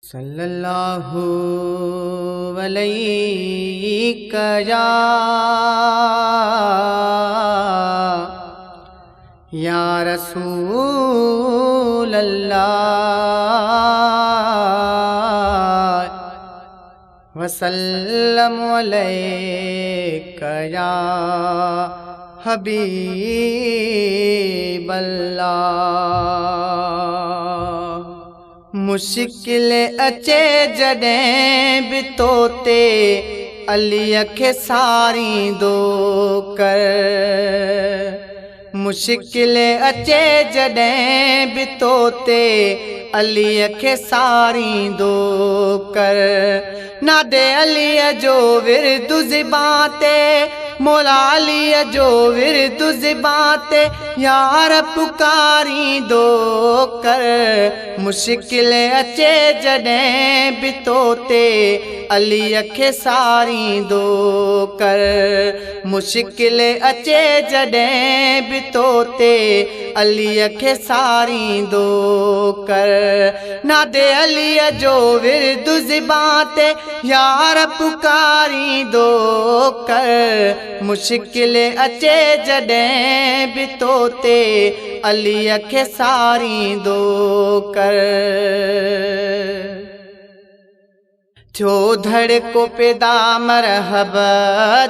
सल्लल्लाहु अलैहि या रसूल अल्लाह वसल्लमु अलैका या हबीब अल्लाह। मुश्किल अचे जॾहिं बि तोते अलीअ खे सारींदो कर। मुश्किल अचे जॾहिं बि तोते अलीअ खे सारींदो कर। नादे अलीअ जो विर्दु ज़िबां ते, मौला अलीअ जो विर्दु ज़िबां ते यार पुकारींदो कर। मुश्किल अचे जॾहिं बि तोते अलीअ खे सारींदो कर। मुश्किल अचे जॾहिं बि तोते अलीअ खे सारींदो कर। नादे अलीअ जो विर्दु ज़िबां ते यार पुकारींदो कर। मुश्किल अचे जॾहिं बि तोते अलीअ खे सारींदो कर। थियो धड़को पैदा मरहब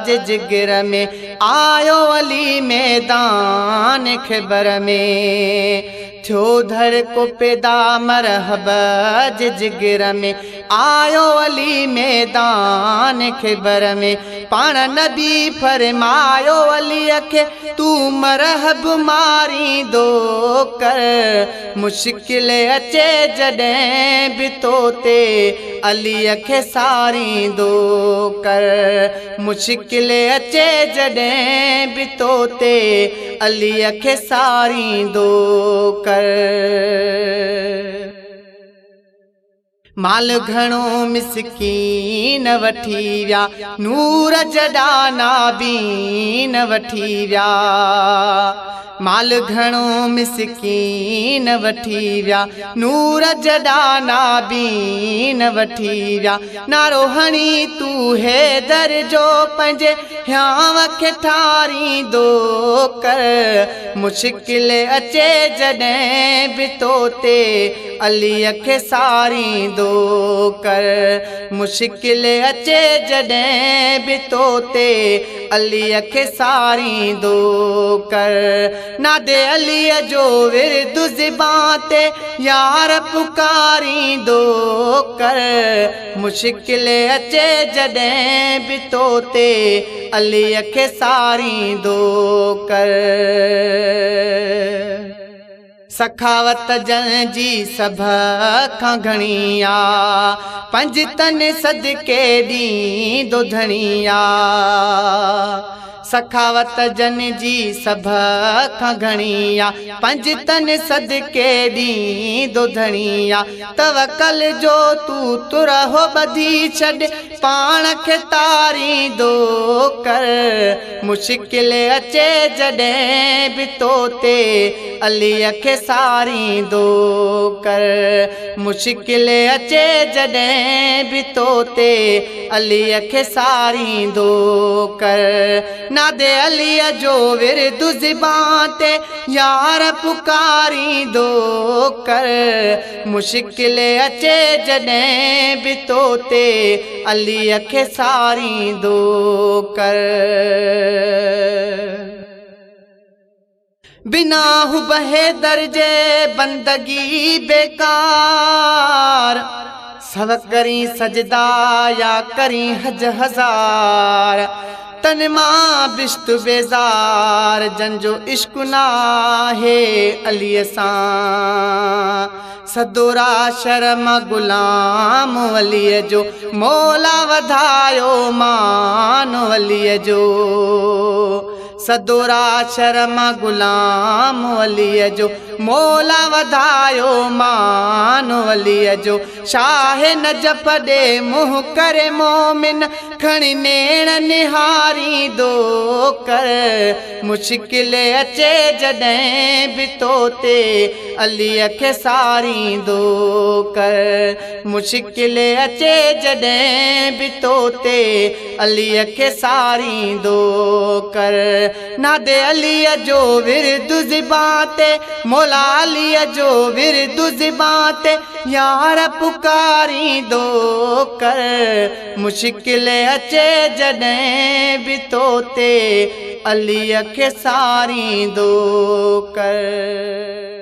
जे जिगर में, आयो अली मैदान ख़ैबर में। थियो धड़को पैदा मरहब जे जिगर में, आयो अली मैदान ख़ैबर में। पाण नबी फरमायो अलीअ खे तू मरहब मारींदो कर। मुश्किल अचे जॾहिं बि तोते अलीअ खे सारींदो कर। मुश्किल अचे जॾहिं बि तोते अलीअ खे सारींदो कर। माल घणो मिसकीन वठी विया, नूर जॾा नाबीन वठी विया। माल घणो मिसकीन वठी विया, नूर जॾा नाबीन वठी विया। नारो हणी तू हैदर जो पंहिंजे हियांव खे ठारींदो कर। मुश्किल अचे जॾहिं बि तोते अलीअ खे सारींदो कर। मुश्किल अचे जॾहिं बि तोते अलीअ खे सारींदो कर। नादे अलीअ जो विर्दु ज़िबां ते यार पुकारींदो कर। मुश्किल अचे जॾहिं बि तोते अलीअ खे सारींदो कर। सखावत जंहिंजी सभ खां घणी आ, पंज तन सदके ॾींदो धणी आ। सखावत जंहिंजी सभ खां घणी आ, पंज तन सदके ॾींदो धणी आ। तवकल जो तू तुरहो ॿधी छॾ, पाण खे तारींदो कर। मुश्किल अचे जॾहिं बि तोते अलीअ खे सारींदो कर। मुश्किल अचे जॾहिं बि तोते अलीअ खे सारींदो कर। नादे अलीअ जो विर्दु ज़िबां ते यार पुकारींदो कर। मुश्किल अचे जॾहिं बि तोते अलीअ खे सारींदो कर। बिना हुब हैदर जे बंदगी बेकार, सब करी सजदा या करी हज हज़ार। तन मां बिश्त बेज़ार, जंजो इश्क नाहे अलीअ सां। सदोरा शर्म गुलाम अलीअ जो, मौला वधायो मान अलीअ जो। सदोरा शर्म गुलाम अलीअ जो, मौला वधायो मान अलीअ जो। शाह नजफ ॾे मुंहुं करे मोमिन, खणी नेण निहारींदो कर। मुश्किल अचे जॾहिं बि तो ते अलीअ खे सारींदो कर। मुश्किल अचे जॾहिं बि तो ते अलीअ खे सारींदो कर। नादे अलीअ जो विर्दु ज़िबां ते, मौला अलीअ जो विर्दु ज़िबां ते, यार पुकारींदो कर। मुश्किल अचे जॾहिं बि तो ते अलीअ खे सारींदो कर।